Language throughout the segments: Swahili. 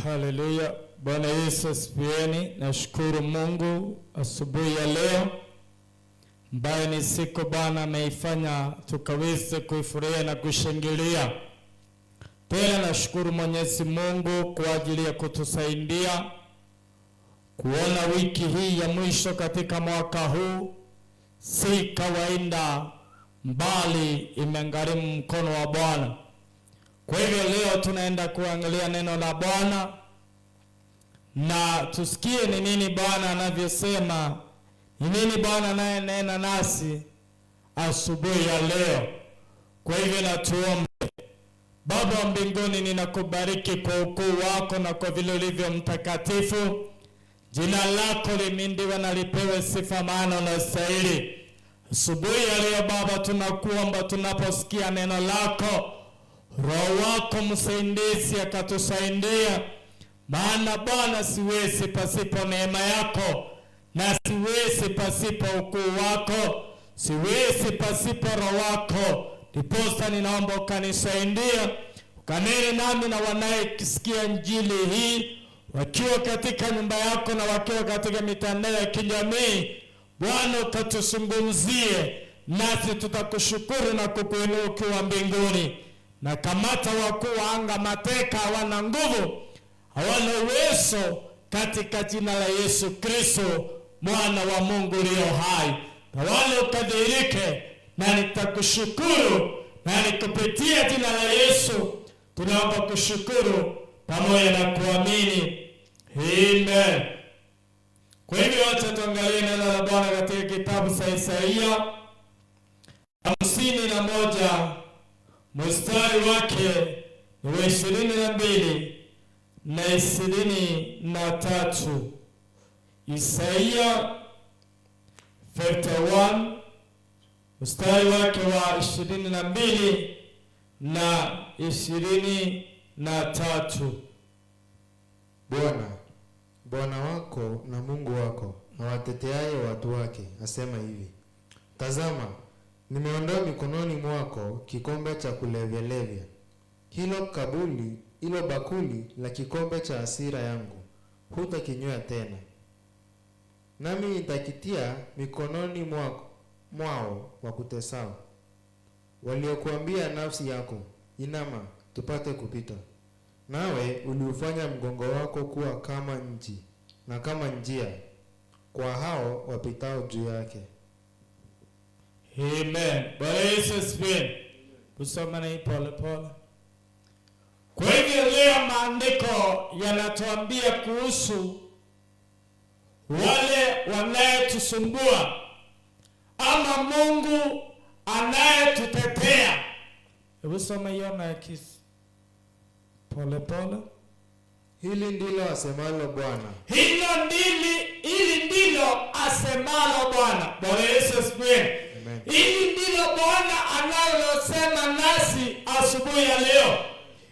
Haleluya. Bwana Yesu asifiwe. Nashukuru Mungu asubuhi ya leo ambayo ni siku Bwana ameifanya tukaweze kuifurahia na kushangilia. Tena nashukuru Mwenyezi Mungu kwa ajili ya kutusaidia kuona wiki hii ya mwisho katika mwaka huu. Si kawaida, mbali imegharimu mkono wa Bwana. Kwa hivyo leo tunaenda kuangalia neno la Bwana na tusikie ni nini Bwana anavyosema, ni nini Bwana anayenena nasi asubuhi ya leo. Kwa hivyo na tuombe. Baba wa mbinguni, ninakubariki kwa ukuu wako na kwa vile ulivyo mtakatifu. Jina lako limindiwe na lipewe sifa, maana unastahili. Asubuhi ya leo Baba, tunakuomba tunaposikia neno lako, Roho wako msaidizi akatusaidia. Maana Bwana, siwezi pasipo neema yako, na siwezi pasipo ukuu wako, siwezi pasipo Roho wako. Ndiposa ninaomba ukanisaidia, ukanene nami na wanayesikia injili hii, wakiwa katika nyumba yako na wakiwa katika mitandao ya kijamii. Bwana, ukatuzungumzie, nasi tutakushukuru na kukuinua ukiwa mbinguni. Na kamata wakuu wa anga mateka, hawana nguvu, hawana uwezo, katika jina la Yesu Kristo mwana wa Mungu aliye hai. Na wale ukadhihirike, na nitakushukuru, na nikupitia jina la Yesu tunaomba kushukuru pamoja na kuamini. Amen. Kwa hivyo acha tuangalie neno la Bwana katika kitabu cha Isaia 51 mstari wake ni 22 na 23. Isaia 51 mstari wake wa 22 na 23. Bwana wako na Mungu wako awateteaye watu wake asema hivi: Tazama, nimeondoa mikononi mwako kikombe cha kulevyalevya, hilo bakuli la kikombe cha hasira yangu hutakinywea tena. Nami nitakitia mikononi mwao wakutesao, waliokuambia nafsi yako, inama tupate kupita. Nawe uliufanya mgongo wako kuwa kama nchi na kama njia kwa hao wapitao juu yake. Amen. Bwana Yesu asifiwe. Tusome na pole pole. Kwa hivyo leo maandiko yanatuambia kuhusu wale wanayetusumbua ama Mungu anayetutetea. Hebu soma hiyo na kisi pole pole. Hili ndilo asemalo Bwana. Hili ndilo asemalo Bwana. Bwana Yesu asifiwe. Hili ndilo Bwana analosema nasi asubuhi ya leo.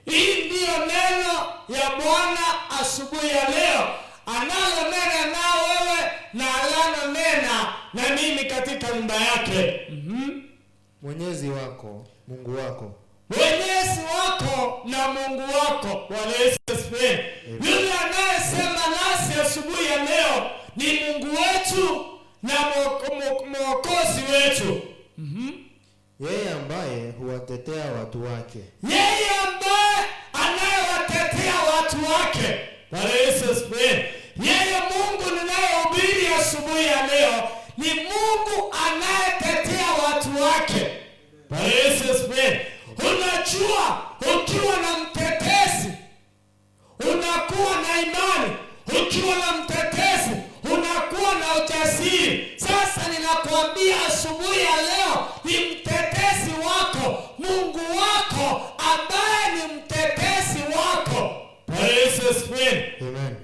Hili ndio neno ya Bwana asubuhi ya leo, analonena na wewe na analonena na mimi katika nyumba yake. Mwenyezi wako, Mungu wako. Mwenyezi wako na Mungu wako. Bwana Yesu asifiwe. Yule anayesema nasi asubuhi ya leo ni Mungu wetu na Mwokozi wetu. Yeye ambaye huwatetea watu wake. Yeye ambaye anayewatetea watu wake. Bwana Yesu asifiwe. Yeye Mungu ninayehubiri asubuhi ya leo ni Mungu anayetetea watu wake. Bwana Yesu asifiwe. Unajua, ukiwa na mtetezi unakuwa na imani, ukiwa na mtetezi unakuwa na ujasiri. Sasa ninakuambia asubuhi ya leo ni mtetezi wako, Mungu wako ambaye ni mtetezi wako. Bwana Yesu asifiwe. Amen.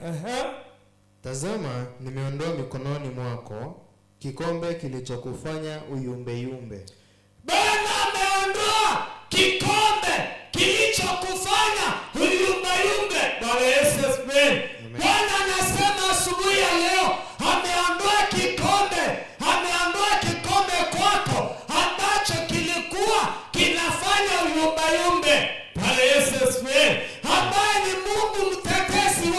Tazama, nimeondoa mikononi mwako kikombe kilichokufanya uyumbe. Bwana ameondoa kikombe kilichokufanya uyumbe. Bwana Yesu asifiwe. Bwana anasema asubuhi ya leo ameondoa kikombe kwako ambacho kilikuwa kinafanya uyumbe. Bwana Yesu asifiwe. Ambaye ni Mungu mtetezi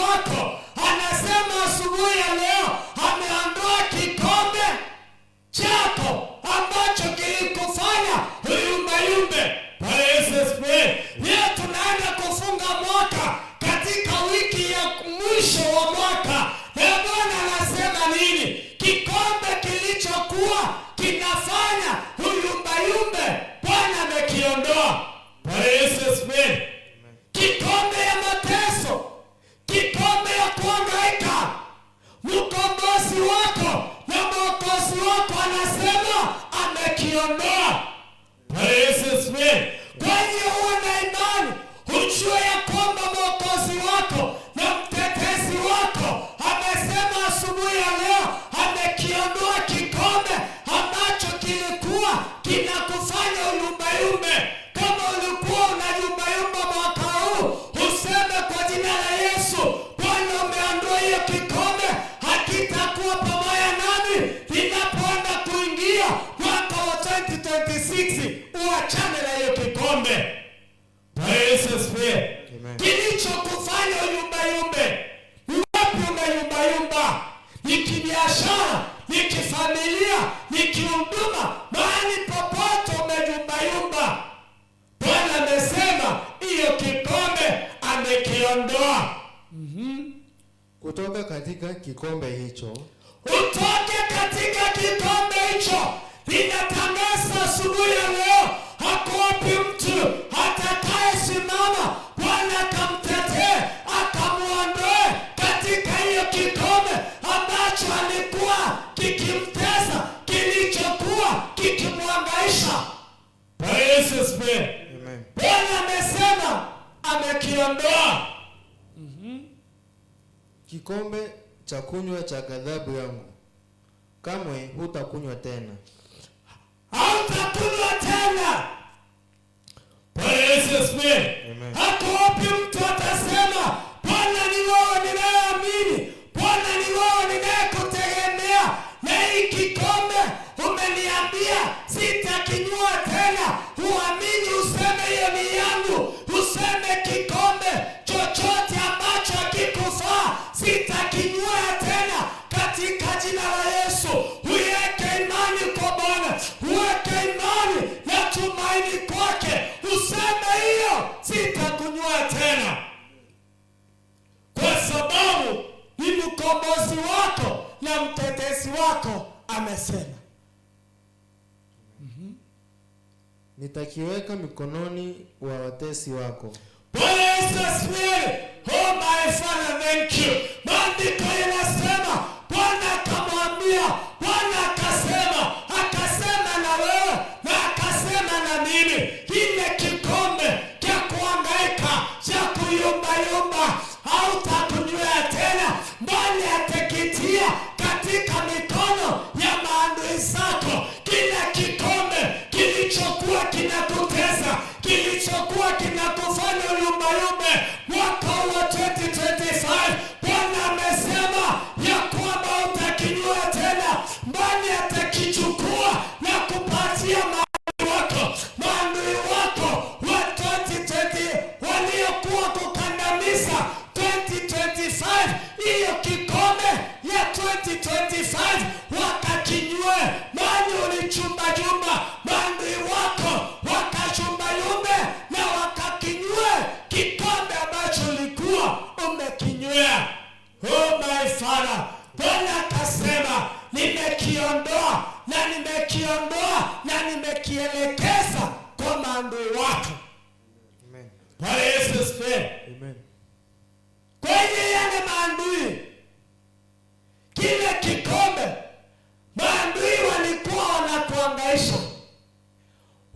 Yesu asifiwe. Kilichokufanya uyumbayumbe, wapi umeyumbayumba? Ni kibiashara, ni kifamilia, ni kihuduma, mahali popote umeyumbayumba. Bwana amesema hiyo kikombe amekiondoa. Kutoka katika kikombe hicho. Utoke katika kikombe hicho. Ninatangaza asubuhi ya leo, hakuwapi mtu atakaye simama Bwana akamtetee, akamuondoe katika hiyo kikombe ambacho alikuwa kikimtesa, kilichokuwa kikimwangaisha. Bwana Yesu asifiwe. Bwana amesema amekiondoa. Kikombe cha kunywa cha ghadhabu yangu kamwe hutakunywa tena. Hautakunywa tena. Bwana Yesu asifiwe. Hakuwapi mtu atasema Bwana ni wewe ninayeamini, Bwana ni wewe ninayekutegemea, na hii kikombe umeniambia sitakinywa tena. Uamini useme hiyo ni yangu, useme kikombe chochote ambacho hakikufaa sitakinywa tena katika jina la Yesu. Uweke imani kwa Bwana, uweke imani na tumaini kwake, useme hiyo sitakunywa tena, kwa sababu ni mkombozi wako na mtetezi wako amesema. Nitakiweka mikononi wa watesi wako. Bwana Yesu asifiwe. Oh my Father, thank you. Maandiko yanasema Bwana akamwambia, Bwana akasema na wewe na akasema na mimi, ile kikombe cha kuhangaika, cha kuyumbayumba hautakunywa tena, bali atakitia katika mikono ya maadui zako. Kila kikombe kilichokuwa kinakutesa, kilichokuwa kinakufanya uyumbayumbe mwaka wa 2025, Bwana amesema ya kwamba utakinywa tena, bali atakichukua na kupatia maadui wako wa 2020 waliokuwa kukandamiza 2025. Hiyo kikombe ya 2025 wakakinywe, maana ulichumba maadui wako wakachumbayumbe na wakakinywe kikombe ambacho ulikuwa umekinywea. Oh my Father, Bwana akasema nimekiondoa na nimekielekeza kwa maadui wako. Amen. Bwana Yesu asifiwe. Amen. Kwenye yale maadui, kile kikombe maadui walikuwa wanakuangaisha,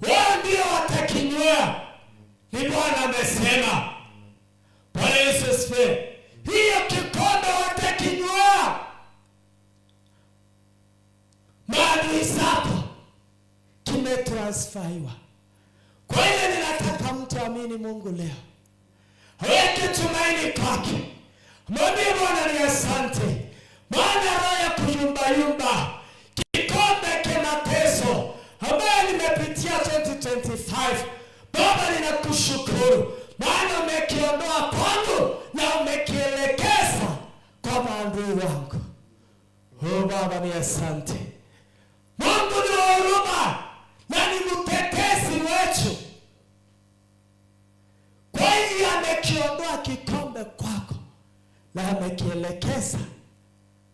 wao ndio watakinywea. Ni Bwana amesema. Bwana Yesu asifiwe. Hiyo kikombe watakinywea maadui zako, kimetransferiwa. Kwa hiyo ninataka mtu amini Mungu leo, weke tumaini kwake, mwambie Bwana ni asante, maana roho ya kuyumbayumba, kikombe cha mateso ambayo nimepitia 2025, Baba ninakushukuru, maana umekiondoa kwangu na umekielekeza kwa maadui wangu. Oh Baba ni asante. Mungu ni wa huruma na ni mtetezi wetu. Kwa hiyo amekiondoa kikombe kwako na amekielekeza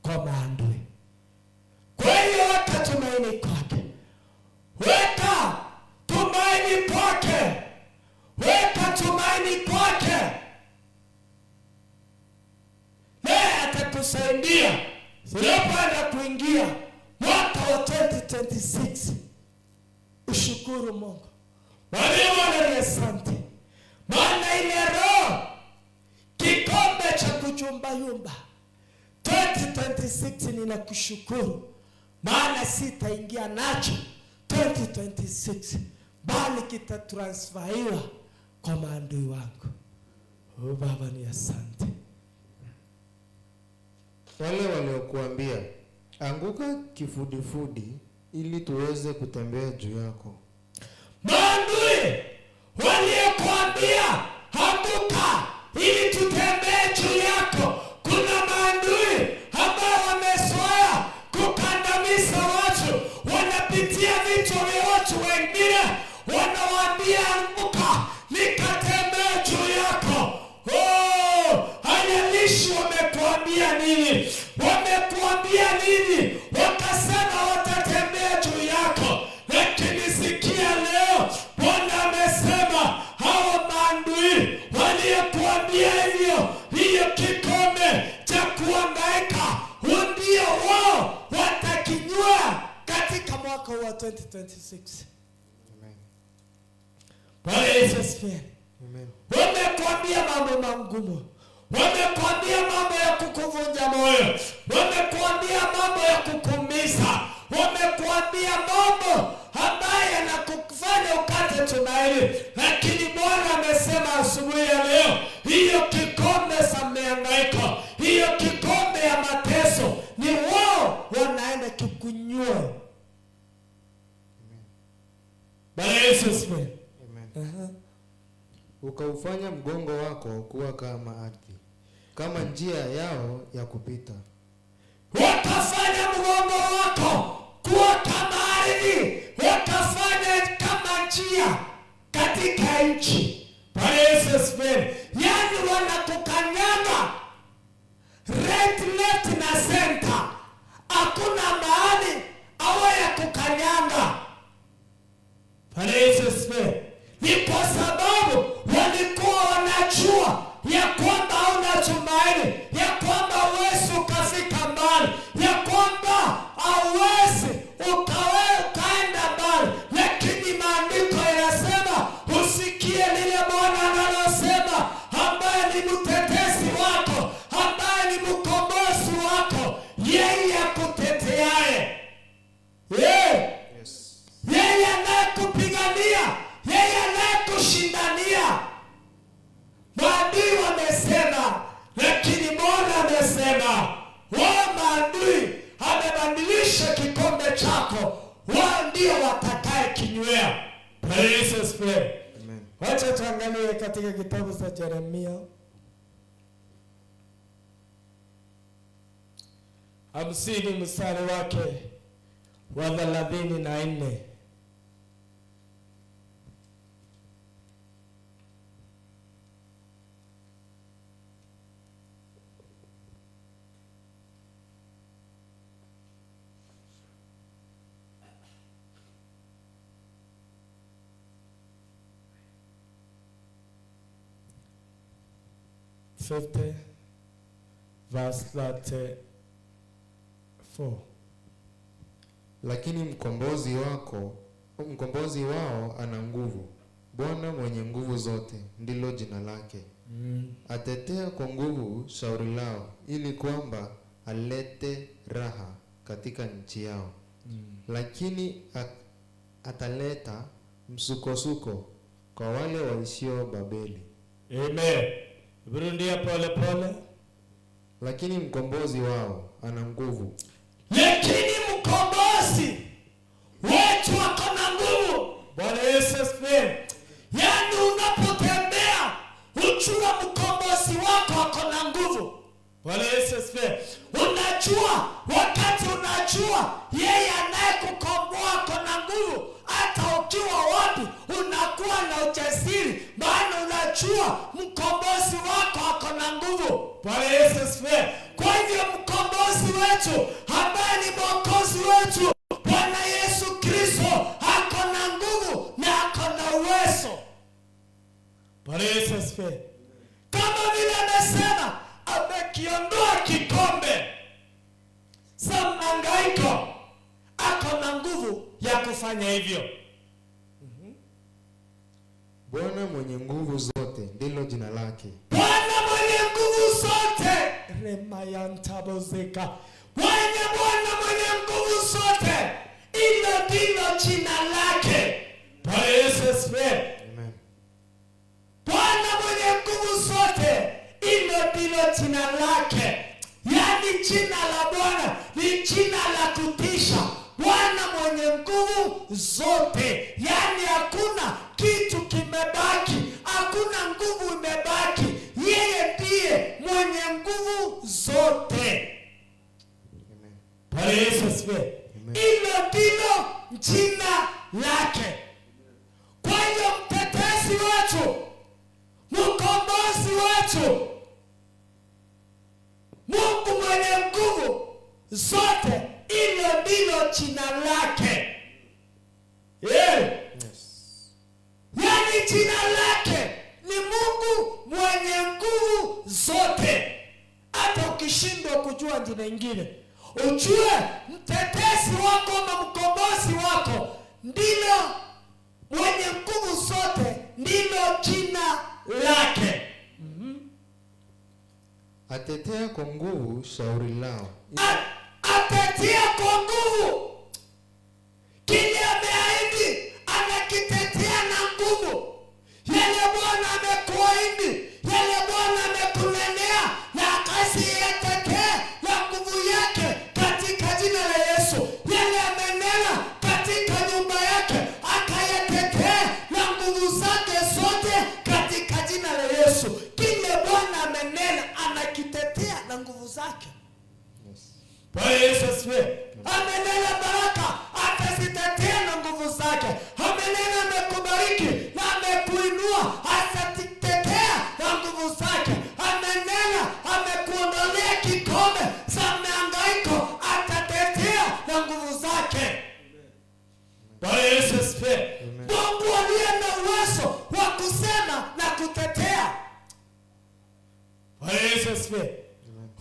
kwa maadui. Kwa hiyo weka tumaini kwake, weka tumaini kwake, weka tumaini kwake, naye atakusaidia unapoenda kuingia mwaka wa 2026. Ushukuru Mungu. Bwana ni asante, maana ile roho kikombe cha kujumbayumba 2026 ninakushukuru, maana sitaingia nacho 2026, bali kitatransferiwa kwa maadui wangu. Oh Baba ni asante. Wale waliokuambia anguka kifudifudi ili tuweze kutembea juu yako. Maadui waliokuambia 2026. Amen. Bwana Yesu asifiwe. Amen. Wamekuambia mambo magumu. Wamekuambia mambo ya kukuvunja moyo. Wamekuambia mambo ya kukuumiza. Wamekuambia mambo ambayo yanakufanya ukate tumaini. Lakini Bwana amesema asubuhi ya leo, hiyo kikombe cha mahangaiko, hiyo kikombe ya mateso, ni wao wanaenda kukunywa. Bwana Yesu asifiwe. Amen. Ukaufanya mgongo wako kuwa kama ardhi, kama njia yao ya kupita. Wakafanya mgongo wako kuwa kama ardhi, wakafanya kama njia katika nchi. Bwana Yesu asifiwe. Yaani wanakukanyanga right, left na center. Hakuna mahali awe ya kukanyanga. Bwana Yesu asifiwe. Ni kwa sababu walikuwa wanajua ya kwamba hauna tumaini, ya kwamba huwezi ukafika mbali, ya kwamba hauwezi ukaenda mbali. Lakini maandiko yanasema usikie lile Bwana analosema, ambaye ni mtetezi wako, ambaye ni mkombozi wako, yeye akuteteaye. Yes. Yeye anayekupigania, yeye anayekushindania. Maadui wamesema, lakini Bwana amesema, wao maadui amebadilisha kikombe chako, wao ndio watakaye kinywea. Bwana Yesu asifiwe. Amen. Wacha tuangalie katika kitabu cha Yeremia 50 mstari wake wa 34. Verse 34. Lakini mkombozi wao ana nguvu. Bwana mwenye nguvu zote ndilo jina lake. Atetea kwa nguvu shauri lao, ili kwamba alete raha katika nchi yao. Lakini ataleta msukosuko kwa wale waishio Babeli. Amen. Burundia pole pole. Lakini mkombozi wao ana nguvu. Lakini mkombozi wetu ako na nguvu. Bwana Yesu asifiwe. Yaani unapotembea ujua mkombozi wako ako na nguvu. Bwana Yesu asifiwe. Unajua, wakati unajua yeye anayekukomboa ako na nguvu, hata ukiwa wapi unakuwa na ujasiri, maana unajua mkombozi wako ako na nguvu. Bwana Yesu asifiwe. Kwa hivyo mkombozi wetu ambaye ni mwokozi wetu Bwana Yesu Kristo ako na nguvu na ako na uwezo. Bwana Yesu asifiwe. Kama vile amesema amekiondoa kikombe cha mahangaiko, ako na nguvu ya kufanya hivyo. Bwana mwenye nguvu zote ndilo jina lake. Bwana mwenye nguvu zote. Remayantabozeka. Bwana mwenye nguvu zote, hilo ndilo jina lake. Bwana Yesu asifiwe. Amen. Bwana mwenye nguvu zote, hilo ndilo jina lake. Yaani jina la Bwana ni jina la kutisha. Bwana mwenye nguvu zote, yaani hakuna kitu kimebaki, hakuna nguvu imebaki. Yeye ndiye mwenye nguvu zote. Amen. Bwana Yesu asifiwe. Hilo ndilo jina lake. Kwa hiyo mtetezi wetu, mkombozi wetu, Mungu mwenye nguvu zote, hilo ndilo jina lake. Yes. Yaani jina lake ni Mungu mwenye nguvu zote. Hata ukishindwa kujua jina ingine, ujue mtetezi wako na mkombozi wako ndilo mwenye nguvu zote, ndilo jina lake. Atetea kwa nguvu shauri lao. Atetea kwa nguvu kile ameahidi, anakitetea na nguvu. Yale Bwana amekuahidi, yale Bwana amekunenea, na akaziyatetea na nguvu yake katika jina la Yesu. Yale amenena katika nyumba yake, akayatetea na nguvu zake zote katika jina la Yesu. Kile Bwana amenena anakitetea na nguvu zake. Bwana Yesu asifiwe. Amenena baraka, atazitetea na nguvu zake. Amenena amekubariki na amekuinua, atazitetea na nguvu zake. Amenena amekuondolea kikombe za mahangaiko, atatetea na nguvu zake. Bwana Yesu asifiwe. Mungu aliye na uwezo wa kusema na kutetea. Bwana Yesu asifiwe.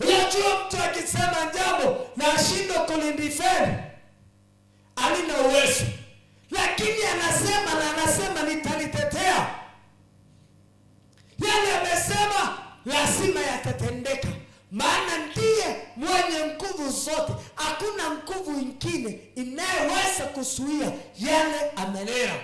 Unajua mtu akisema jambo na ashindwe kulidefend, alina uwezo. Lakini anasema nitalitetea. Yale amesema lazima yatatendeka. Maana ndiye mwenye nguvu zote. Hakuna nguvu nyingine inayoweza kuzuia yale amenena.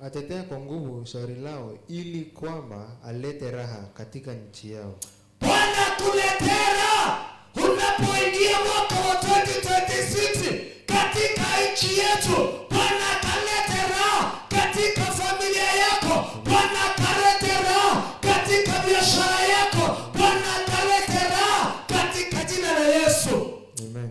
Atetea kwa nguvu shauri lao ili kwamba alete raha katika nchi yao. Bwana kuletea raha unapoingia mwaka wa 2026 katika nchi yetu. Bwana kalete raha katika familia yako. Bwana kalete raha katika biashara yako. Bwana kalete raha katika jina la Yesu. Amen.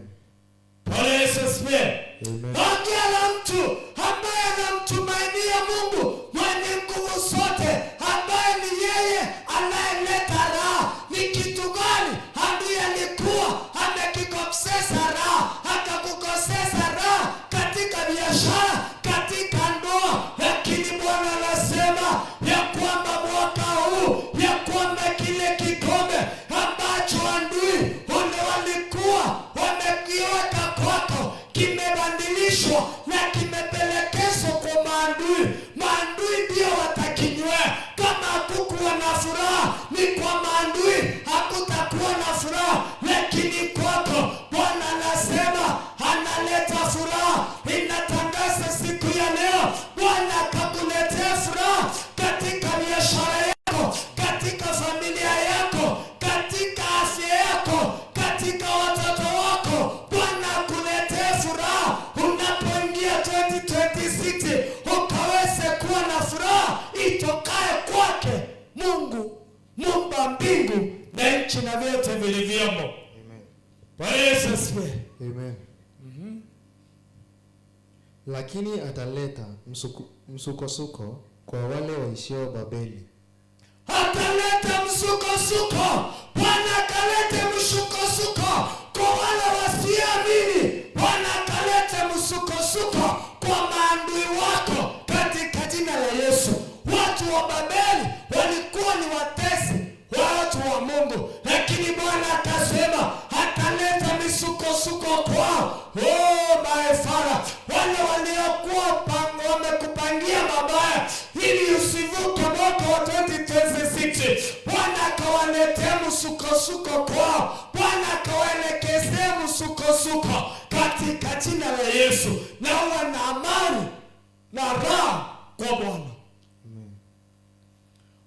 Bwana Yesu asifiwe. Amen. Ongea na mtu ambaye anamtumainia Mungu mwenye nguvu zote, ambaye ni yeye anayeleta raha. Ni kitu gani adui alikuwa amekikosesa raha, akakukosesa raha katika biashara, katika ndoa? Lakini Bwana anasema ya kwamba mwaka huu, ya kwamba kile kikombe ambacho adui wale walikuwa wamekiweka kwako kimebadilishwa na kimepelekezwa kwa maadui. Maadui ndio watakinywea. Kama hakukuwa na furaha, ni kwa maadui hakutakuwa na furaha. Lakini kwako Bwana anasema analeta furaha. Inatangaza siku ya leo, Bwana akakuletea furaha katika biashara yako, katika familia yako, katika afya yako, katika watoto wako. Bwana akuletee furaha unapoingia 2026, ukaweze kuwa na furaha itokaye kwake Mungu muumba mbingu na nchi na vyote vilivyomo. Amen. Bwana Yesu asifiwe. Amen. Lakini ataleta msukosuko kwa wale waishio Babeli. Ataleta msukosuko. Bwana akalete msukosuko kwa wale wasioamini. Bwana akalete msukosuko kwa maadui wako katika jina la Yesu. Watu wa Babeli walikuwa ni watesi wa watu wa Mungu, lakini Bwana akasema ataleta misukosuko kwao. Maefara wale waliokuwa wamekupangia mabaya ili usivuke mwaka wa 2026, Bwana akawaletea msukosuko kwao. Bwana akawaelekezea msukosuko katika jina la Yesu, na uwe na amani na raha kwa Bwana.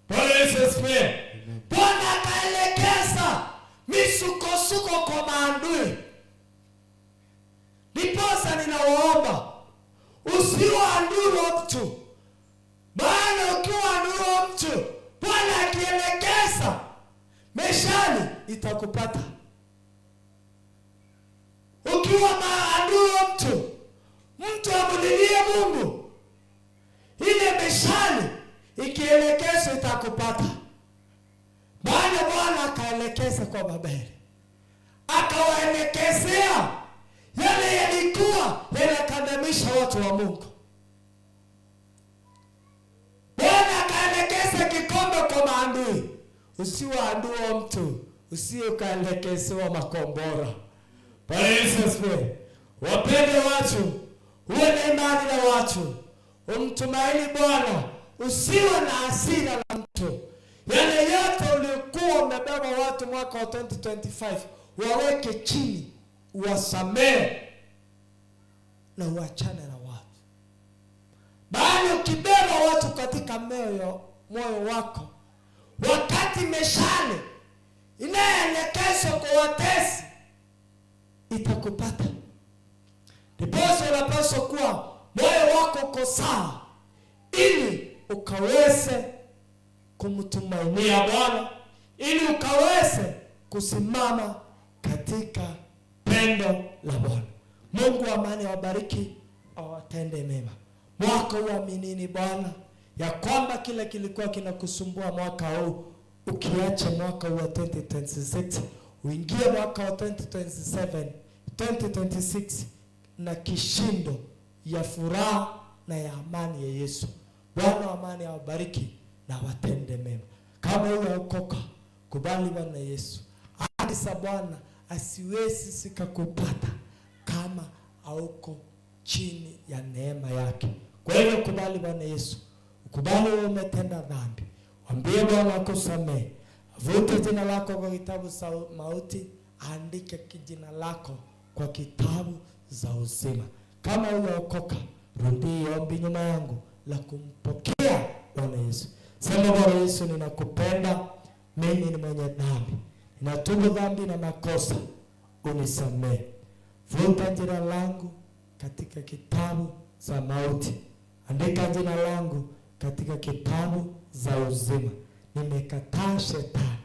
Bwana Yesu asifiwe. Bwana akaelekeza misukosuko kwa maadui. Ndiposa ninawaomba usiwe adui wa mtu, maana ukiwa adui wa mtu, Bwana akielekeza meshali itakupata. Ukiwa maadui wa mtu, mtu amulilie Mungu, ile meshali ikielekezwa itakupata. Maana Bwana akaelekeza kwa Babeli, akawaelekezea yale yalikuwa yanakandamisha watu wa Mungu. Bwana akaelekeza kikombe kwa maadui. usiwe adui wa mtu, usiwe ukaelekezewa makombora. Bwana Yesu asifiwe. Wapende watu, uwe na imani na watu, umtumaini Bwana, usiwe na hasira na mtu. Yale yote ulikuwa umebeba watu mwaka wa 2025, waweke chini, uwasamehe na uachane na watu. Bali ukibeba watu katika moyo wako, wakati meshale inayoelekezwa kwa watesi itakupata. Ndiposa unapaswa kuwa moyo wako uko sawa, ili ukaweze kumtumainia Bwana, ili ukaweze kusimama katika pendo la Bwana. Mungu wa amani awabariki, awatende mema. Mwaka uaminini Bwana ya kwamba kile kilikuwa kinakusumbua mwaka huu, ukiacha mwaka huu wa 2026, uingie mwaka wa 2026 na kishindo ya furaha na ya amani ya Yesu. Bwana wa amani awabariki na watende mema. Kama unaokoka, kubali Bwana Yesu. Ahadi za Bwana asiwezi sikakupata kama hauko chini ya neema yake. Kwa hiyo kubali Bwana Yesu. Ukubali wewe umetenda dhambi. Mwambie Bwana akusamehe. Avute jina lako kwa kitabu cha mauti, andike jina lako kwa kitabu za uzima. Kama unaokoka, rudi ombi nyuma yangu la kumpokea Bwana Yesu. Sema, Bwana Yesu, ninakupenda, mimi ni mwenye dhambi. Ninatubu dhambi na makosa, unisamehe. Futa jina langu katika kitabu za mauti. Andika jina langu katika kitabu za uzima. Nimekataa shetani.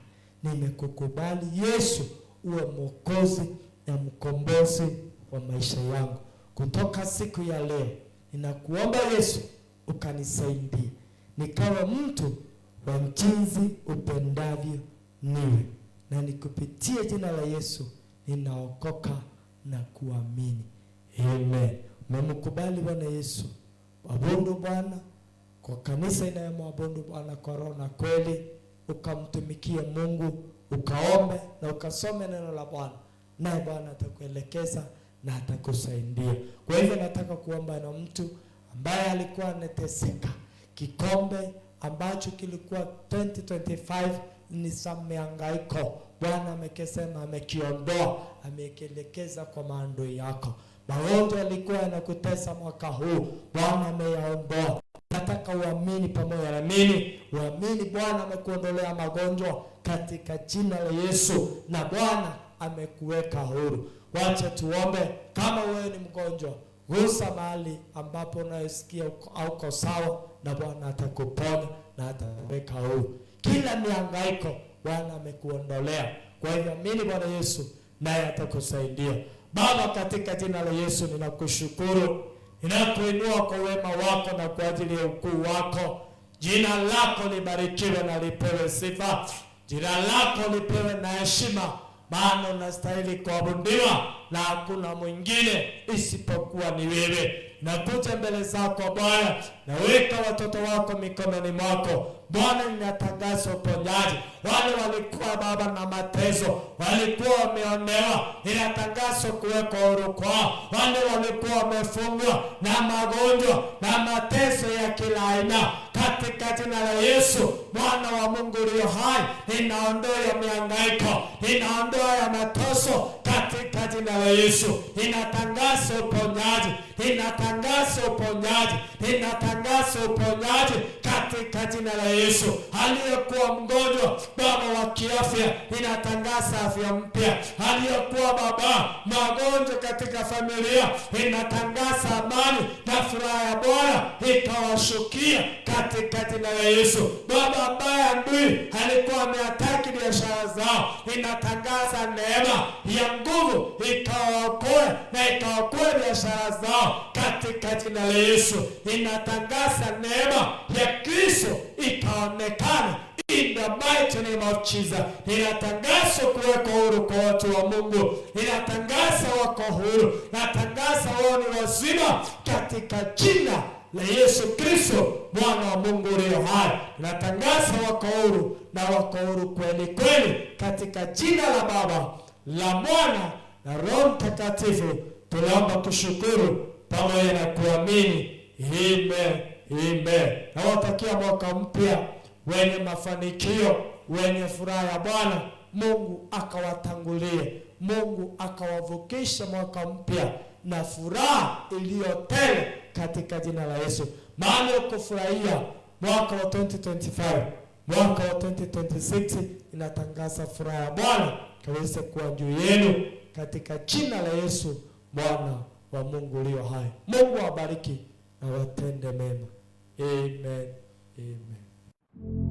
Nimekukubali Yesu uwe mwokozi na mkombozi wa maisha yangu. Kutoka siku ya leo, ninakuomba Yesu ukanisaidie nikawa mtu wa jinsi upendavyo niwe. Na nikupitie jina la Yesu ninaokoka na kuamini. Amen. Umemkubali Bwana Yesu. Abudu Bwana kwa kanisa inayomwabudu Bwana kwa roho na kweli, ukamtumikie Mungu, ukaombe na ukasome neno la Bwana, naye Bwana atakuelekeza na atakusaidia. Kwa hivyo nataka kuomba na mtu ambaye alikuwa anateseka, kikombe ambacho kilikuwa 2025 ni samehangaiko, Bwana amekesema amekiondoa, amekielekeza kwa maandui yako. Magonjwa yalikuwa yanakutesa mwaka huu, Bwana ameyaondoa. Nataka uamini pamoja na mimi, uamini Bwana amekuondolea magonjwa katika jina la Yesu, na Bwana amekuweka huru. Wacha tuombe. Kama wewe ni mgonjwa, gusa mahali ambapo unasikia hauko sawa, na Bwana atakuponya na atakuweka huru. Kila mihangaiko Bwana amekuondolea. Kwa hivyo amini Bwana Yesu, naye atakusaidia. Baba, katika jina la Yesu ninakushukuru, ninakuinua kwa wema wako na kwa ajili ya ukuu wako. Jina lako libarikiwe na lipewe sifa. Jina lako lipewe na heshima, maana unastahili kuabudiwa na hakuna mwingine isipokuwa ni wewe. Nakuja mbele zako Bwana, naweka watoto wako mikononi mwako. Bwana, ninatangaza uponyaji. Wale walikuwa Baba na mateso, walikuwa wameonewa, ninatangaza kuwekwa huru kwao. Wale walikuwa wamefungwa na magonjwa na mateso ya kila aina, katika jina la Yesu Mwana wa Mungu aliye hai, ninaondoa ya mihangaiko, ninaondoa ya mateso katika jina la Yesu. Ninatangaza uponyaji, ninatangaza uponyaji, ninatangaza uponyaji katika jina la Yesu. Aliyekuwa mgonjwa Baba wa kiafya, ninatangaza afya mpya. Aliyekuwa Baba magonjwa katika familia, ninatangaza amani na furaha ya Bwana ikawashukia katika jina la Yesu. Baba ambaye adui alikuwa ameataki biashara zao, ninatangaza neema ya nguvu ikawaokoe na ikawaokoe biashara zao katika jina la Yesu. Ninatangaza neema ya Kristo ikaonekana in the mighty name of Jesus. Ninatangaza kuweka huru kwa watu wa Mungu. Ninatangaza wako huru. Natangaza wao ni wazima katika jina la Yesu Kristo. mwana wa Mungu ulio hai. Natangaza wako huru na wako huru kweli kweli katika jina la Baba, la Mwana na Roho Mtakatifu. Tunaomba kushukuru pamoja na kuamini. Amen. Amen. Nawatakia mwaka mpya wenye mafanikio, wenye furaha ya Bwana. Mungu akawatangulie, Mungu akawavukisha mwaka mpya na furaha iliyotele katika jina la Yesu. Maana ukufurahia mwaka wa 2025, mwaka wa 2026 inatangaza furaha ya Bwana kaweze kuwa juu yenu katika jina la Yesu, Mwana wa Mungu ulio hai. Mungu awabariki na watende mema. Amen. Amen.